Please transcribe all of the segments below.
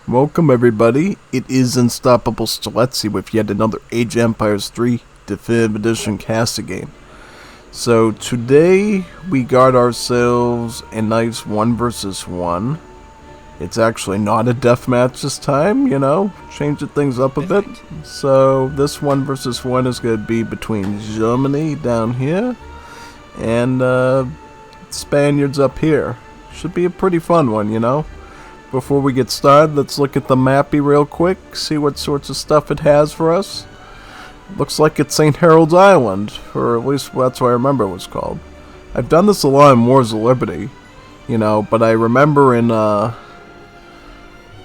Welcome everybody, it is Unstoppable Stiletsy with yet another Age of Empires 3 Definitive Edition casting game. So today we got ourselves a nice 1 versus 1. It's actually not a deathmatch this time, changing things up a bit. So this 1 versus 1 is going to be between Germany down here and Spaniards up here. Should be a pretty fun one, Before we get started, let's look at the mappy real quick, see what sorts of stuff it has for us. Looks like it's St. Harold's Island, or at least that's what I remember it was called. I've done this a lot in Wars of Liberty, but I remember in the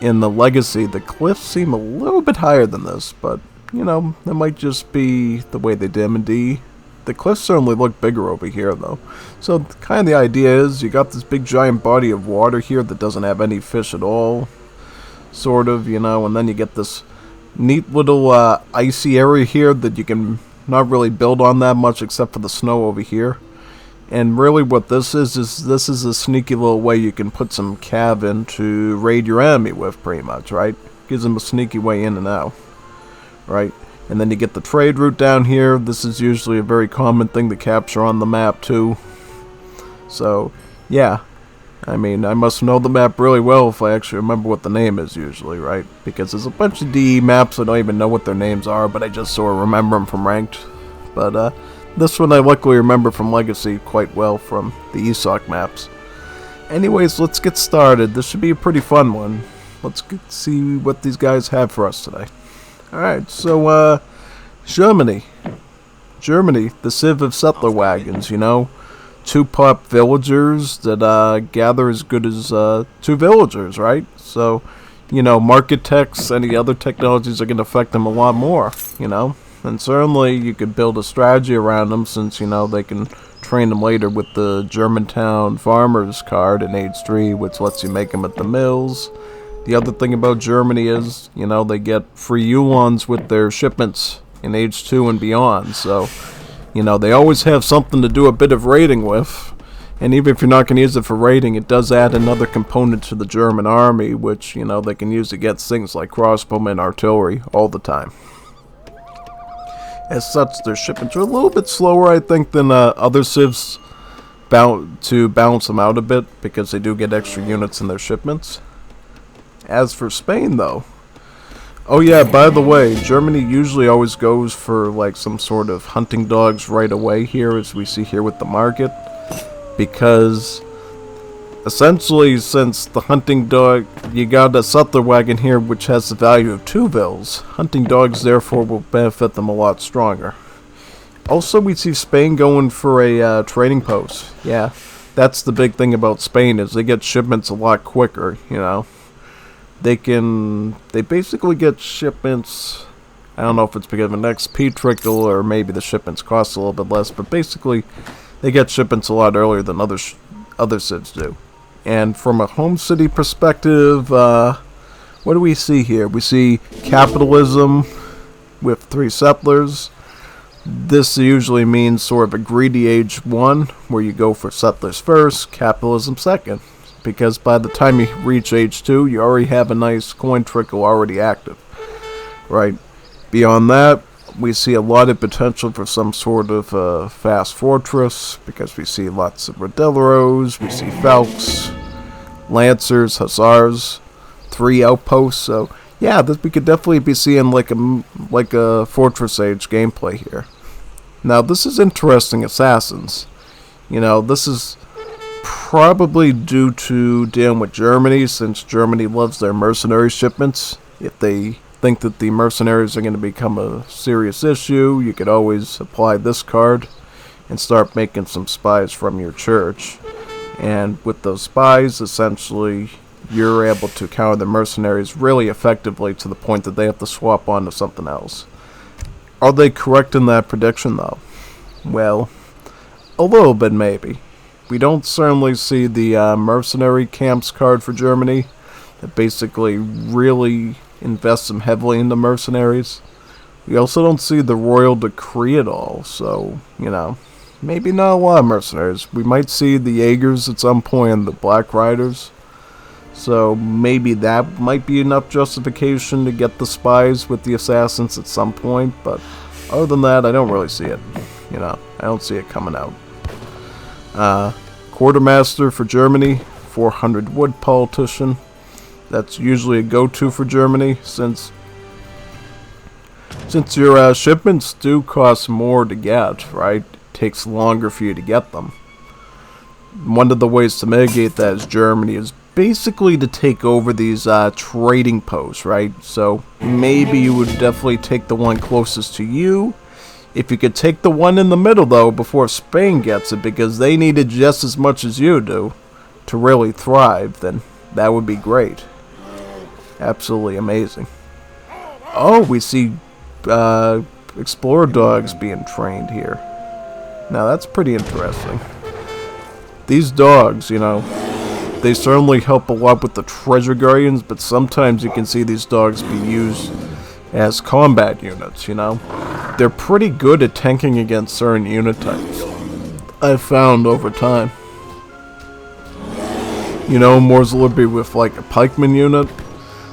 Legacy, the cliffs seem a little bit higher than this, but, that might just be the way they did M&D. The cliffs certainly look bigger over here, though. So, kind of the idea is, you got this big giant body of water here that doesn't have any fish at all. Sort of, and then you get this neat little icy area here that you can not really build on that much except for the snow over here. And really what this is this is a sneaky little way you can put some cav in to raid your enemy with, pretty much, right? Gives them a sneaky way in and out, right? And then you get the trade route down here. This is usually a very common thing to capture on the map too. So, yeah. I mean, I must know the map really well if I actually remember what the name is usually, right? Because there's a bunch of DE maps I don't even know what their names are, but I just sort of remember them from Ranked. But, this one I luckily remember from Legacy quite well from the ESOC maps. Anyways, let's get started. This should be a pretty fun one. Let's see what these guys have for us today. Alright, so, Germany. Germany, the Civ of settler wagons, 2 pop villagers that, gather as good as, 2 villagers, right? So, market techs, any other technologies are going to affect them a lot more, And certainly you could build a strategy around them since, they can train them later with the Germantown Farmers card in Age 3, which lets you make them at the mills. The other thing about Germany is, they get free Ulons with their shipments in Age 2 and beyond. So, they always have something to do a bit of raiding with. And even if you're not going to use it for raiding, it does add another component to the German army, which, they can use against things like crossbowmen, artillery, all the time. As such, their shipments are a little bit slower, I think, than other civs to balance them out a bit, because they do get extra units in their shipments. As for Spain, though, oh yeah, by the way, Germany usually always goes for like some sort of hunting dogs right away here, as we see here with the market, because essentially, since the hunting dog, you got a settler wagon here which has the value of 2 vills, hunting dogs therefore will benefit them a lot stronger. Also, we see Spain going for a trading post. Yeah, that's the big thing about Spain, is they get shipments a lot quicker, They basically get shipments, I don't know if it's because of an XP trickle or maybe the shipments cost a little bit less, but basically they get shipments a lot earlier than other civs do. And from a home city perspective, what do we see here? We see capitalism with 3 settlers. This usually means sort of a greedy Age 1, where you go for settlers first, capitalism second. Because by the time you reach Age 2, you already have a nice coin trickle already active, right? Beyond that, we see a lot of potential for some sort of fast fortress, because we see lots of Rodilleros, we see Falks, Lancers, Hussars, 3 outposts. So yeah, we could definitely be seeing like a Fortress Age gameplay here. Now this is interesting, assassins. This is probably due to dealing with Germany, since Germany loves their mercenary shipments. If they think that the mercenaries are going to become a serious issue, you could always apply this card and start making some spies from your church. And with those spies, essentially, you're able to counter the mercenaries really effectively to the point that they have to swap on to something else. Are they correct in that prediction, though? Well, a little bit maybe. We don't certainly see the mercenary camps card for Germany that basically really invests them heavily into mercenaries. We also don't see the royal decree at all, so, maybe not a lot of mercenaries. We might see the Jaegers at some point and the Black Riders, So maybe that might be enough justification to get the spies with the assassins at some point, but other than that, I don't really see it. You know, I don't see it coming out. Quartermaster for Germany, 400 wood politician. That's usually a go-to for Germany, since your shipments do cost more to get, right? It takes longer for you to get them. One of the ways to mitigate that is Germany is basically to take over these trading posts, right? So maybe you would definitely take the one closest to you. If you could take the one in the middle, though, before Spain gets it, because they need it just as much as you do to really thrive, then that would be great. Absolutely amazing. Oh, we see explorer dogs being trained here. Now that's pretty interesting. These dogs, you know, they certainly help a lot with the treasure guardians, but sometimes you can see these dogs be used as combat units, you know. They're pretty good at tanking against certain unit types, I've found over time. You know, more Liberty with like a pikeman unit,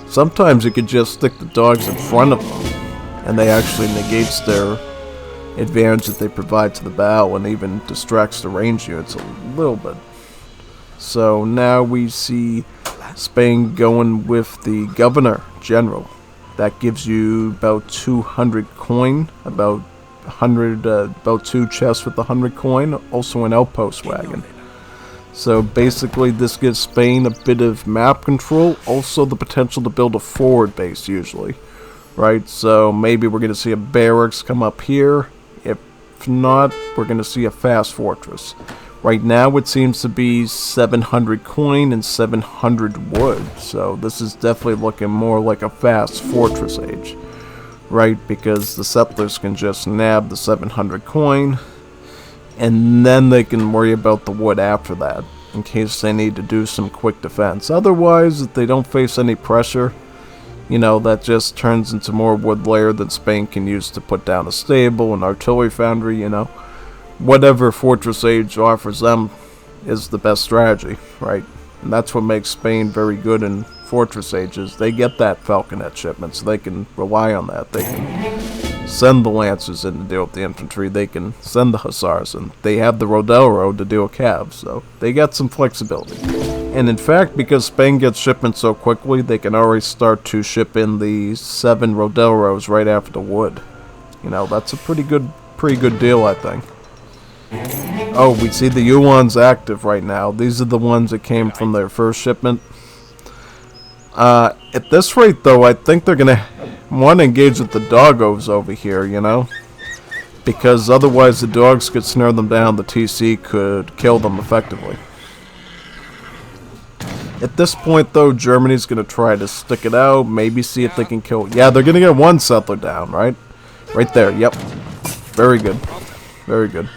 sometimes you could just stick the dogs in front of them, and they actually negates their advantage that they provide to the battle and even distracts the range units a little bit. So now we see Spain going with the governor general. That gives you about 200 coin, about 2 chests with 100 coin, also an outpost wagon. So basically this gives Spain a bit of map control, also the potential to build a forward base usually. Right, so maybe we're going to see a barracks come up here. If not, we're going to see a fast fortress. Right now it seems to be 700 coin and 700 wood, so this is definitely looking more like a fast fortress age. Right, because the settlers can just nab the 700 coin, and then they can worry about the wood after that, in case they need to do some quick defense. Otherwise, if they don't face any pressure, you know, that just turns into more wood layer that Spain can use to put down a stable, an artillery foundry, you know. Whatever Fortress Age offers them is the best strategy, right? And that's what makes Spain very good in Fortress Ages. They get that Falconet shipment, so they can rely on that. They can send the Lancers in to deal with the infantry. They can send the Hussars, and they have the Rodel Road to deal with cabs, so they got some flexibility. And in fact, because Spain gets shipments so quickly, they can already start to ship in the 7 Rodel Rows right after the wood. You know, that's a pretty good deal, I think. Oh, we see the Yuans active right now. These are the ones that came from their first shipment. At this rate, though, I think they're going to want to engage with the doggos over here, you know? Because otherwise the dogs could snare them down, the TC could kill them effectively. At this point, though, Germany's going to try to stick it out, maybe see if they can kill... Yeah, they're going to get one settler down, right? Right there, yep. Very good. Very good.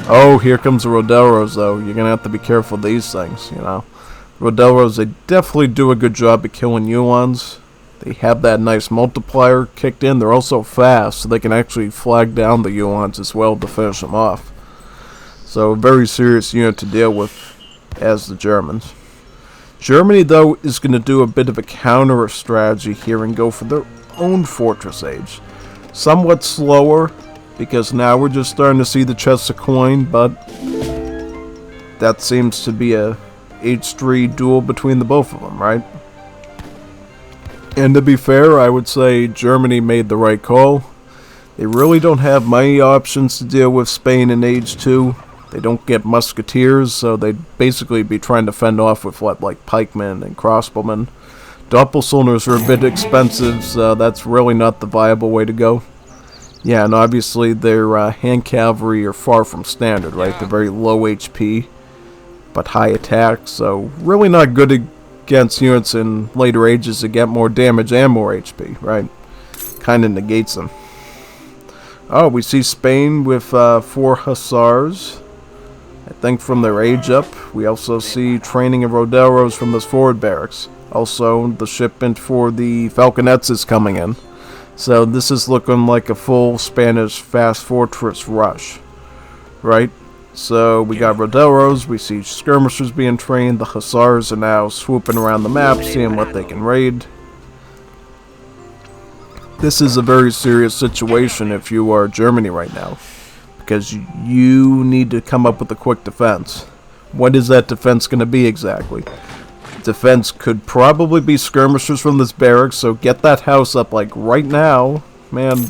Oh, here comes the Rodelros, though. You're going to have to be careful of these things, you know. Rodelros, they definitely do a good job at killing Yuans. They have that nice multiplier kicked in. They're also fast, so they can actually flag down the Yuans as well to finish them off. So, a very serious unit to deal with as the Germans. Germany, though, is going to do a bit of a counter strategy here and go for their own Fortress Age. Somewhat slower, because now we're just starting to see the chests of coin, but that seems to be a H3 duel between the both of them, right? And to be fair, I would say Germany made the right call. They really don't have many options to deal with Spain in Age 2. They don't get musketeers, so they'd basically be trying to fend off with what, like pikemen and crossbowmen. Doppelsolners are a bit expensive, so that's really not the viable way to go. Yeah, and obviously their hand cavalry are far from standard, right? They're very low HP, but high attack, so really not good against units in later ages that get more damage and more HP, right? Kind of negates them. Oh, we see Spain with 4 Hussars, I think from their age up. We also see training of Rodelros from this forward barracks. Also, the shipment for the Falconets is coming in. So this is looking like a full Spanish fast fortress rush, right? So we got Roderos, we see skirmishers being trained, the Hussars are now swooping around the map, seeing what they can raid. This is a very serious situation if you are Germany right now, because you need to come up with a quick defense. What is that defense going to be exactly? Defense could probably be skirmishers from this barracks, so get that house up like right now. Man,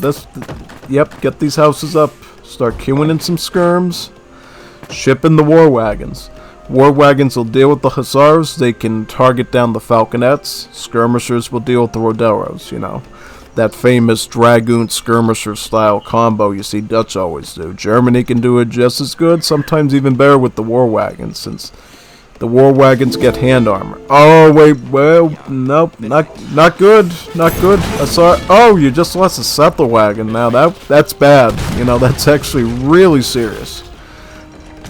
yep, get these houses up, start queuing in some skirms, ship in the war wagons. War wagons will deal with the Hussars, they can target down the Falconets, skirmishers will deal with the Roderos, you know. That famous Dragoon skirmisher style combo you see Dutch always do. Germany can do it just as good, sometimes even better with the war wagons, since the war wagons get hand armor. Oh wait, well, nope, not good, not good. Oh, you just lost a settler wagon. Now that's bad. You know, that's actually really serious.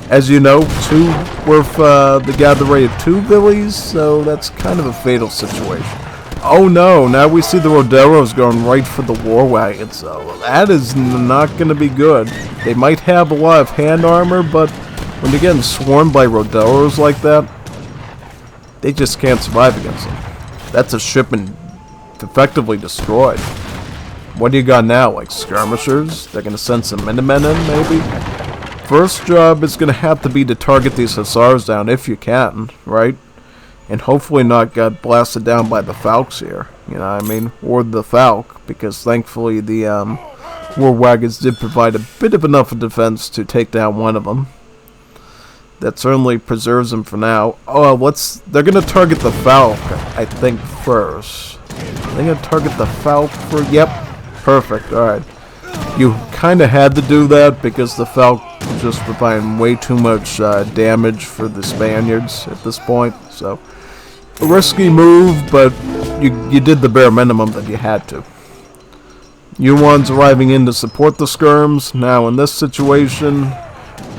As you know, the gather rate of 2 billies, so that's kind of a fatal situation. Oh no, now we see the Roderos going right for the war wagon, so that is not going to be good. They might have a lot of hand armor, but when you're getting swarmed by Roderos like that, they just can't survive against them. That's a shipment effectively destroyed. What do you got now, like skirmishers? They're going to send some Minutemen in, maybe? First job is going to have to be to target these Hussars down if you can, right? And hopefully not get blasted down by the Falks here, you know what I mean? Or the Falk, because thankfully the war wagons did provide a bit of enough defense to take down one of them. That certainly preserves them for now. Oh, they're going to target the Falk, I think, first. They're going to target the Falk first. Yep, perfect, alright. You kind of had to do that because the Falk was just providing way too much damage for the Spaniards at this point, so a risky move, but you did the bare minimum that you had to. Yuan's arriving in to support the skirms. Now in this situation,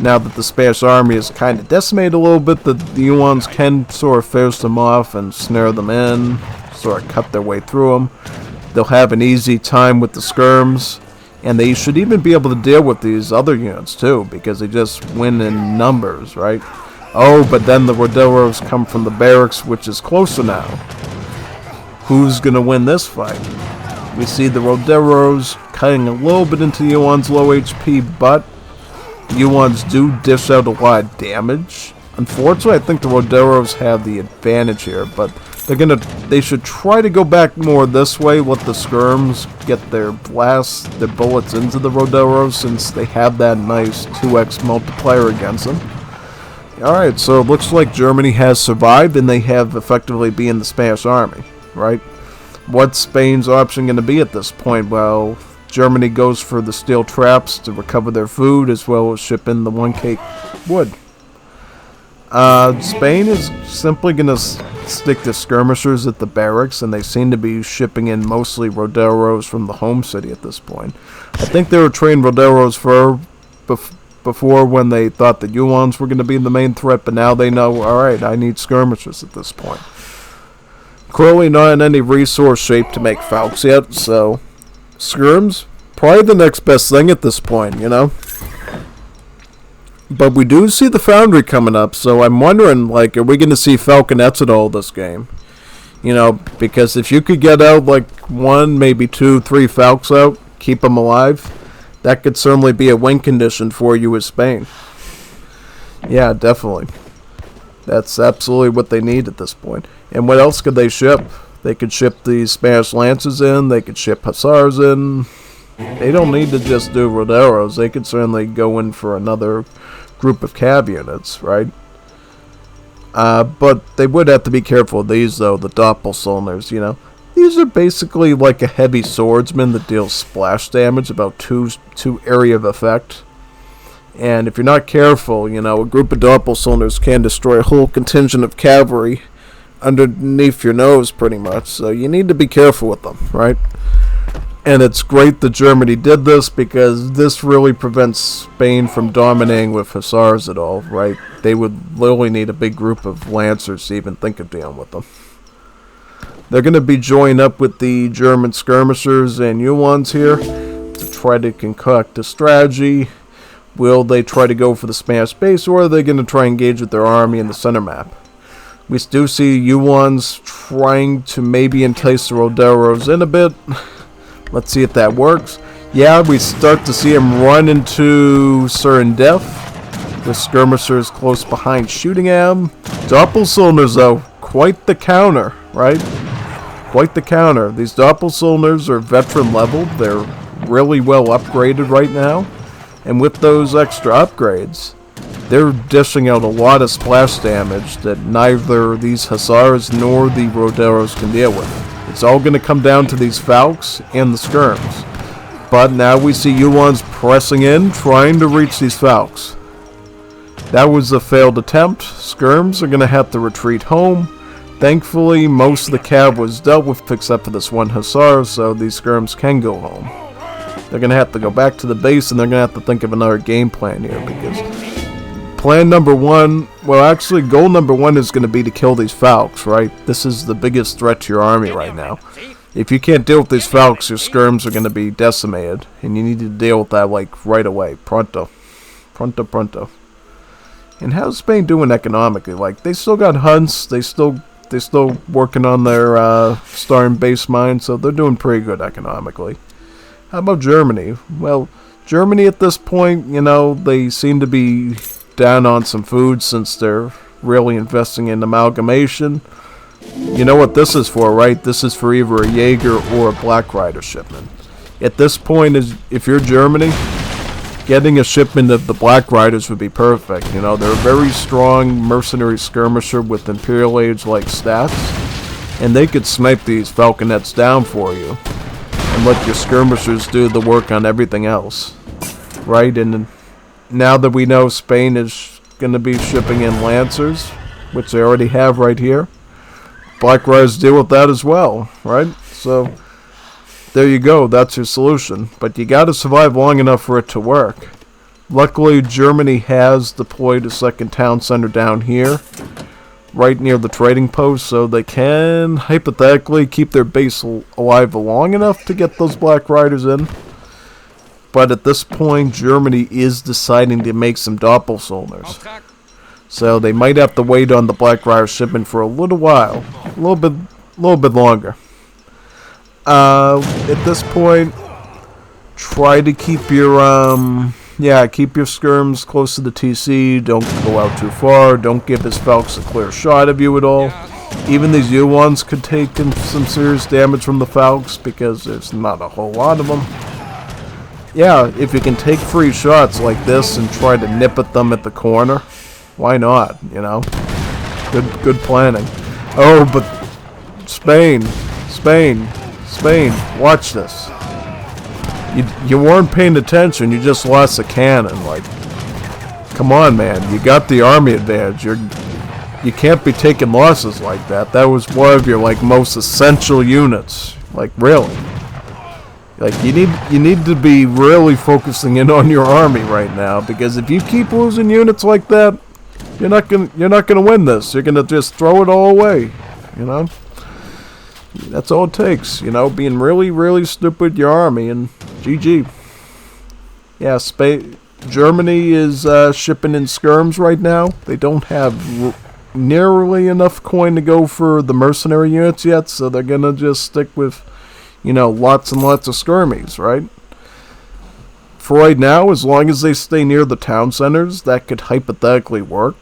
now that the Spanish army is kind of decimated a little bit, the Yuans can sort of force them off and snare them in, sort of cut their way through them. They'll have an easy time with the skirms, and they should even be able to deal with these other units too, because they just win in numbers, right? Oh, but then the Roderos come from the barracks, which is closer now. Who's going to win this fight? We see the Roderos cutting a little bit into Yuan's low HP, but Yuans do dish out a lot of damage. Unfortunately, I think the Roderos have the advantage here, but they should try to go back more this way, let the skirms get their bullets into the Roderos, since they have that nice 2x multiplier against them. Alright, so it looks like Germany has survived, and they have effectively been in the Spanish army, right? What's Spain's option going to be at this point? Well, Germany goes for the steel traps to recover their food, as well as ship in the 1 cake wood. Spain is simply going to stick to skirmishers at the barracks, and they seem to be shipping in mostly Roderos from the home city at this point. I think they were trained Roderos before when they thought the Yuans were going to be the main threat, but now they know, alright, I need skirmishers at this point. Clearly not in any resource shape to make Falks yet, so skirms, probably the next best thing at this point, you know? But we do see the Foundry coming up, so I'm wondering, like, are we going to see Falconets at all this game? You know, because if you could get out, like, 1, maybe 2, 3 Falks out, keep them alive, that could certainly be a win condition for you as Spain. Yeah, definitely. That's absolutely what they need at this point. And what else could they ship? They could ship the Spanish Lancers in, they could ship Hussars in. They don't need to just do Roderos, they could certainly go in for another group of cav units, right? But they would have to be careful of these, though, the Doppelsolners, you know. These are basically like a heavy swordsman that deals splash damage, about 2 area of effect. And if you're not careful, you know, a group of Doppelsolners can destroy a whole contingent of cavalry underneath your nose, pretty much. So you need to be careful with them, right? And it's great that Germany did this, because this really prevents Spain from dominating with Hussars at all, right? They would literally need a big group of Lancers to even think of dealing with them. They're going to be joined up with the German skirmishers and Yuans here to try to concoct a strategy Will they try to go for the Spanish base, or are they going to try and engage with their army in the center map? We do see Yuans trying to maybe entice the Roderos in a bit. Let's see if that works. Yeah, we start to see him run into certain death. The skirmishers close behind shooting at him. Doppelcylinders, though, quite the counter, right? Quite the counter. These Doppelcylinders are veteran leveled. They're really well upgraded right now. And with those extra upgrades, they're dishing out a lot of splash damage that neither these Hussars nor the Roderos can deal with. It's all going to come down to these Falks and the Skirms. But now we see Yuans pressing in, trying to reach these Falks. That was a failed attempt. Skirms are going to have to retreat home. Thankfully, most of the cav was dealt with except for this one Hussar, so these Skirms can go home. They're going to have to go back to the base, and they're going to have to think of another game plan here, because plan number one, well, actually, goal number one is going to be to kill these Falks, right? This is the biggest threat to your army right now. If you can't deal with these Falks, your Skirms are going to be decimated, and you need to deal with that, like, right away. Pronto. Pronto, pronto. And how's Spain doing economically? Like, they still got hunts, they're still working on their star and base mine, so they're doing pretty good economically. How about Germany? Well, Germany at this point, you know, they seem to be down on some food since they're really investing in amalgamation. You know what this is for, right? This is for either a Jaeger or a Black Rider shipment. At this point, if you're Germany, getting a shipment of the Black Riders would be perfect. You know, they're a very strong mercenary skirmisher with Imperial Age-like stats, and they could snipe these Falconets down for you and let your skirmishers do the work on everything else, right? And now that we know Spain is going to be shipping in Lancers, which they already have right here, Black Riders deal with that as well, right? So there you go, that's your solution. But you gotta survive long enough for it to work. Luckily, Germany has deployed a second town center down here, right near the trading post, so they can, hypothetically, keep their base alive long enough to get those Black Riders in. But at this point, Germany is deciding to make some Doppelcylinders. So they might have to wait on the Black Rider shipment for a little while. A little bit longer. At this point, try to keep your, keep your skirms close to the TC. Don't go out too far. Don't give his Falks a clear shot of you at all. Even these U-ones could take some serious damage from the Falks because there's not a whole lot of them. Yeah, if you can take free shots like this and try to nip at them at the corner, why not, you know? Good planning. Oh, but Spain, watch this. You weren't paying attention, you just lost a cannon. Like, come on, man, you got the army advantage. You can't be taking losses like that. That was one of your, like, most essential units. Like, really. Like, you need to be really focusing in on your army right now, because if you keep losing units like that, you're not gonna win this. You're gonna just throw it all away, you know? That's all it takes, you know, being really, really stupid with your army, and GG. Yeah, Germany is shipping in skirms right now. They don't have nearly enough coin to go for the mercenary units yet, so they're gonna just stick with, you know, lots and lots of skirmies, right? For right now, as long as they stay near the town centers, that could hypothetically work.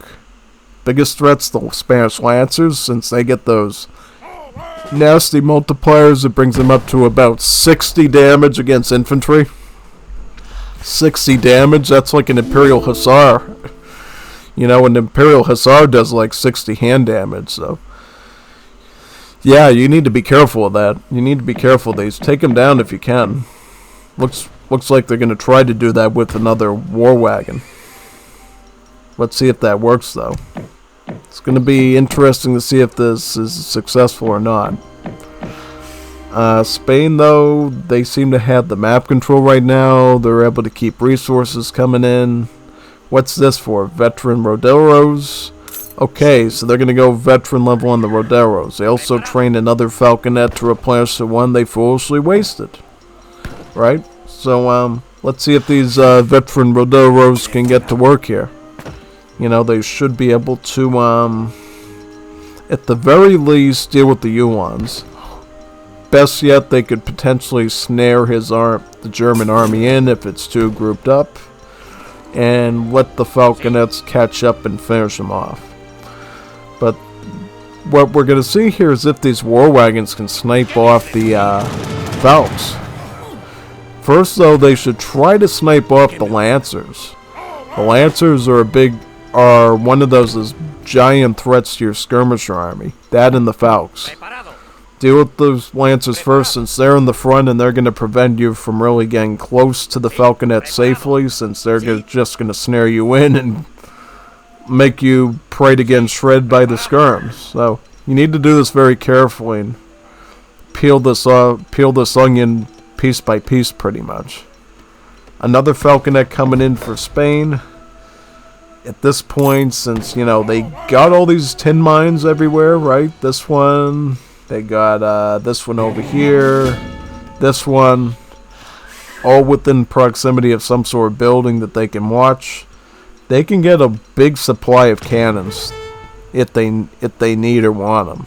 Biggest threat's the Spanish Lancers, since they get those nasty multipliers. It brings them up to about 60 damage against infantry. 60 damage, that's like an Imperial Hussar. You know, an Imperial Hussar does like 60 hand damage, so yeah, you need to be careful of that. You need to be careful of these. Take them down if you can. Looks like they're going to try to do that with another war wagon. Let's see if that works, though. It's going to be interesting to see if this is successful or not. Spain, though, they seem to have the map control right now. They're able to keep resources coming in. What's this for? Veteran Roderos? Okay, so they're going to go veteran level on the Roderos. They also trained another Falconet to replenish the one they foolishly wasted. Right? So, Let's see if these veteran Rodoros can get to work here. You know, they should be able to, at the very least, deal with the Yuans. Best yet, they could potentially snare the German army in if it's too grouped up, and let the Falconets catch up and finish them off. But what we're going to see here is if these war wagons can snipe off the Falks. First, though, they should try to snipe off the Lancers. The Lancers are one of those giant threats to your skirmisher army. That and the Falks. Deal with those Lancers first, since they're in the front and they're going to prevent you from really getting close to the Falconet safely, since they're just going to snare you in and make you prey to getting shredded by the skirms. So you need to do this very carefully and peel this onion piece by piece, pretty much. Another Falconet coming in for Spain. At this point, since, you know, they got all these tin mines everywhere, right? This one, they got this one over here, this one, all within proximity of some sort of building that they can watch. They can get a big supply of cannons if they need or want them.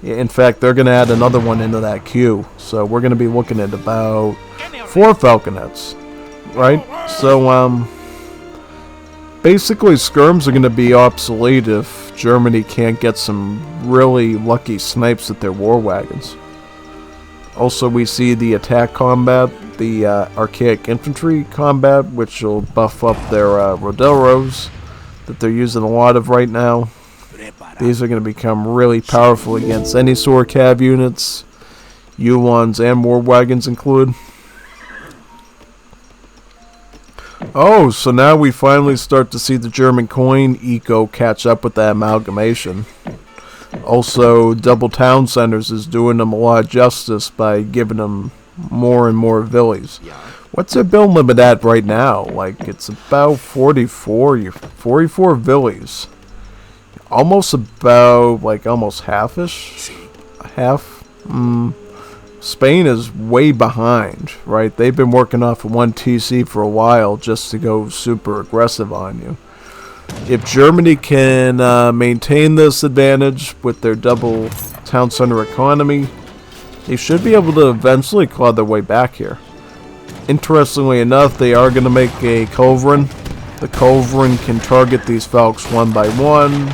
In fact, they're going to add another one into that queue. So we're going to be looking at about 4 Falconets, right? So, basically, skirms are going to be obsolete if Germany can't get some really lucky snipes at their war wagons. Also, we see the attack combat, the archaic infantry combat, which will buff up their Roderos that they're using a lot of right now. These are going to become really powerful against any sort of cav units, Uhlans and war wagons included. Oh, so now we finally start to see the German coin eco catch up with that amalgamation. Also, Double Town Centers is doing them a lot of justice by giving them more and more villies. What's their build limit at right now? Like, it's about 44 villies. Almost about, like, almost half-ish? Half? Spain is way behind, right? They've been working off of 1 TC for a while just to go super aggressive on you. If Germany can maintain this advantage with their double town center economy, they should be able to eventually claw their way back here. Interestingly enough, they are going to make a culverin. The culverin can target these Falks one by one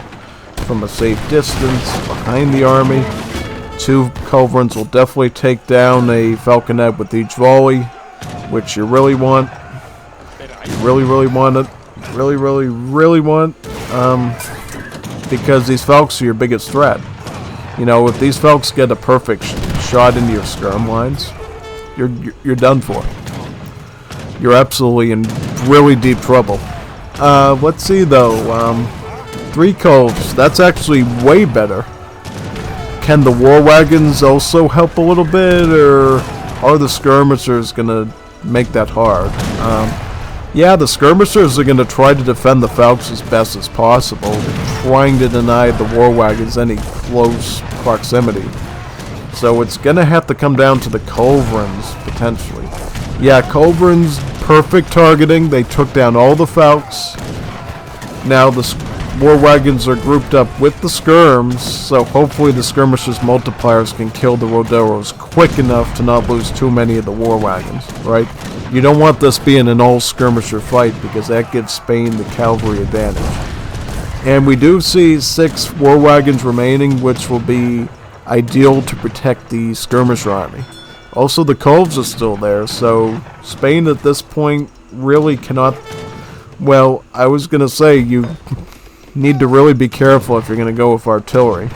from a safe distance behind the army. 2 culverins will definitely take down a Falconet with each volley, which you really want. You really want it. Really want. Because these Falks are your biggest threat. You know, if these Falks get a perfect shot into your skirm lines, you're done for. You're absolutely in really deep trouble. Let's see though. 3 coves. That's actually way better. Can the war wagons also help a little bit, or are the skirmishers gonna make that hard? Yeah, the skirmishers are gonna try to defend the Falks as best as possible, trying to deny the war wagons any close proximity. So it's gonna have to come down to the culverins potentially. Yeah, culverins, perfect targeting. They took down all the Falks. Now the war wagons are grouped up with the skirms, so hopefully the skirmishers multipliers can kill the Roderos quick enough to not lose too many of the war wagons, right? You don't want this being an all-skirmisher fight, because that gives Spain the cavalry advantage. And we do see 6 war wagons remaining, which will be ideal to protect the skirmisher army. Also, the coves are still there, so Spain at this point really cannot... Well, I was going to say, you need to really be careful if you're going to go with artillery.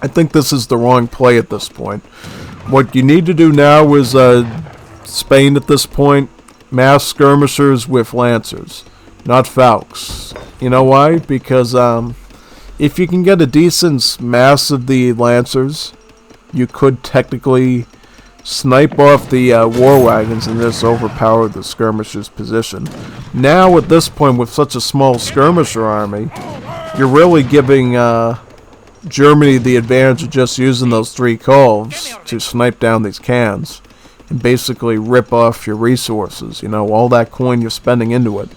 I think this is the wrong play at this point. What you need to do now is, Spain at this point, mass skirmishers with lancers, not Falks. You know why? Because, if you can get a decent mass of the lancers, you could technically snipe off the war wagons and just overpower the skirmishers' position. Now, at this point, with such a small skirmisher army, you're really giving Germany the advantage of just using those 3 culves to snipe down these cans. and basically rip off your resources. You know, all that coin you're spending into it.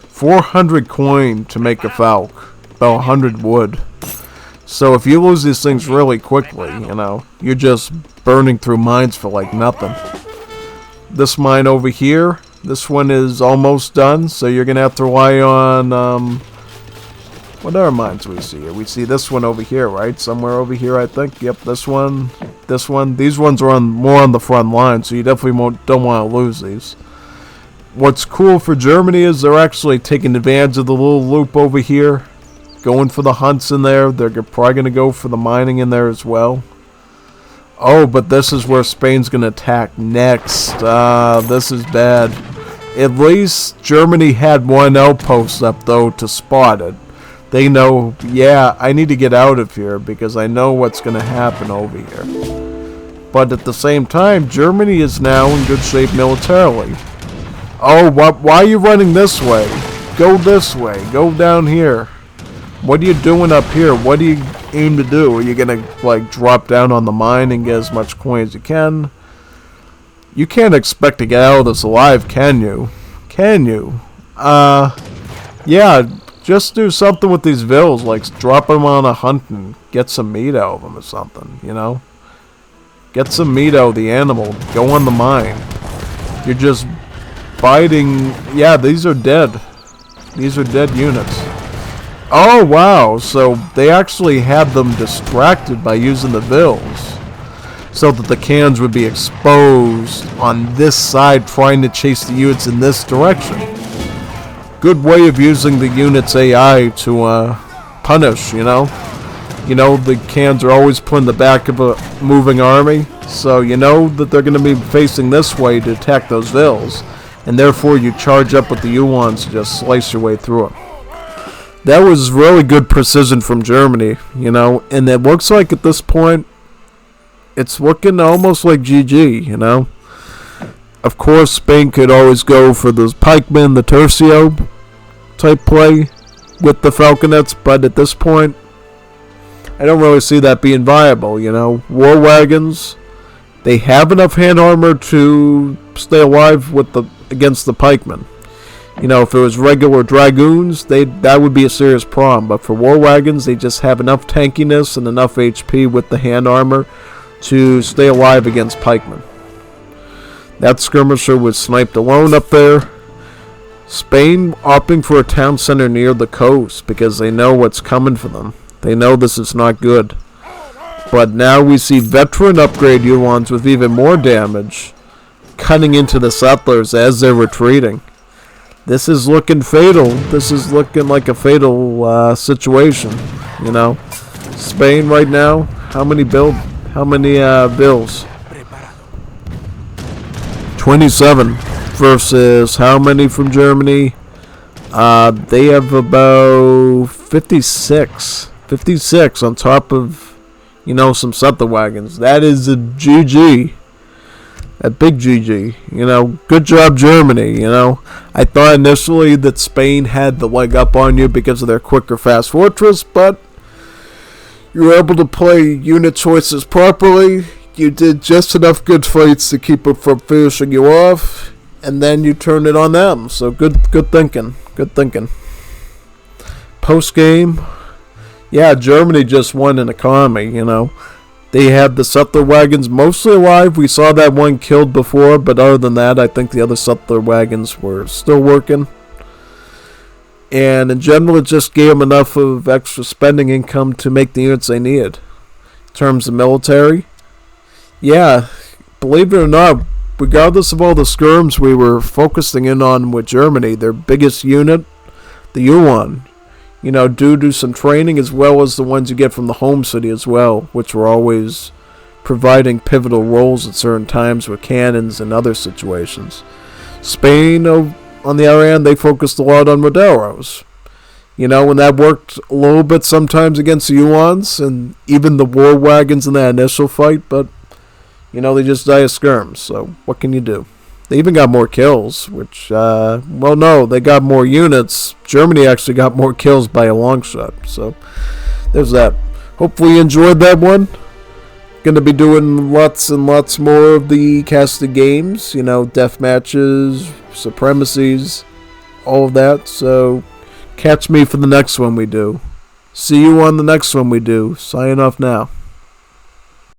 400 coin to make a Falk, about 100 wood. So if you lose these things really quickly, you know, you're just burning through mines for like nothing. This mine over here, this one is almost done, so you're gonna have to rely on what other mines we see here? We see this one over here, right? Somewhere over here, I think. Yep, this one, this one. These ones are more on the front line, so you definitely don't want to lose these. What's cool for Germany is they're actually taking advantage of the little loop over here, going for the hunts in there. They're probably going to go for the mining in there as well. Oh, but this is where Spain's going to attack next. This is bad. At least Germany had one outpost up, though, to spot it. They know, yeah, I need to get out of here because I know what's going to happen over here. But at the same time, Germany is now in good shape militarily. Oh, why are you running this way? Go this way. Go down here. What are you doing up here? What do you aim to do? Are you going to, like, drop down on the mine and get as much coin as you can? You can't expect to get out of this alive, can you? Can you? Yeah, just do something with these vills, like drop them on a hunt and get some meat out of them or something, you know? Get some meat out of the animal. Go on the mine. You're just biting. Yeah, these are dead. These are dead units. Oh, wow. So they actually had them distracted by using the vills, so that the cans would be exposed on this side, trying to chase the units in this direction. Good way of using the unit's AI to punish, you know? You know, the cans are always put in the back of a moving army, so you know that they're going to be facing this way to attack those vills, and therefore you charge up with the Uhlans to just slice your way through them. That was really good precision from Germany, you know, and it looks like at this point, it's looking almost like GG, you know? Of course, Spain could always go for the pikemen, the tercio type play with the falconets, but at this point, I don't really see that being viable, you know. War wagons, they have enough hand armor to stay alive with against the pikemen. You know, if it was regular dragoons, that would be a serious problem, but for war wagons, they just have enough tankiness and enough HP with the hand armor to stay alive against pikemen. That skirmisher was sniped alone up there. Spain opting for a town center near the coast because they know what's coming for them. They know this is not good. But now we see veteran upgrade Uhlans with even more damage cutting into the settlers as they're retreating. This is looking fatal. This is looking like a fatal situation, you know. Spain right now, how many bills? 27 versus how many from Germany? They have about 56 on top of, you know, some settler wagons. That is a GG. A big GG. You know, good job, Germany. You know, I thought initially that Spain had the leg up on you because of their quicker fast fortress, but you were able to play unit choices properly. You did just enough good fights to keep them from finishing you off, and then you turned it on them. So good thinking. Good thinking. Post game, yeah, Germany just won an economy. You know, they had the settler wagons mostly alive. We saw that one killed before, but other than that, I think the other settler wagons were still working. And in general, it just gave them enough of extra spending income to make the units they needed. In terms of military, yeah, believe it or not, regardless of all the skirms we were focusing in on with Germany, their biggest unit, the Uhlan, you know, due to some training as well as the ones you get from the home city as well, which were always providing pivotal roles at certain times with cannons and other situations. Spain, on the other hand, they focused a lot on Roderos. You know, and that worked a little bit sometimes against the Uhlans and even the war wagons in that initial fight, but you know, they just die of skirms, so what can you do? They even got more kills, which, well, no, they got more units. Germany actually got more kills by a long shot, so there's that. Hopefully you enjoyed that one. Gonna be doing lots and lots more of the casted games, you know, death matches, supremacies, all of that. So catch me for the next one we do. See you on the next one we do. Sign off now.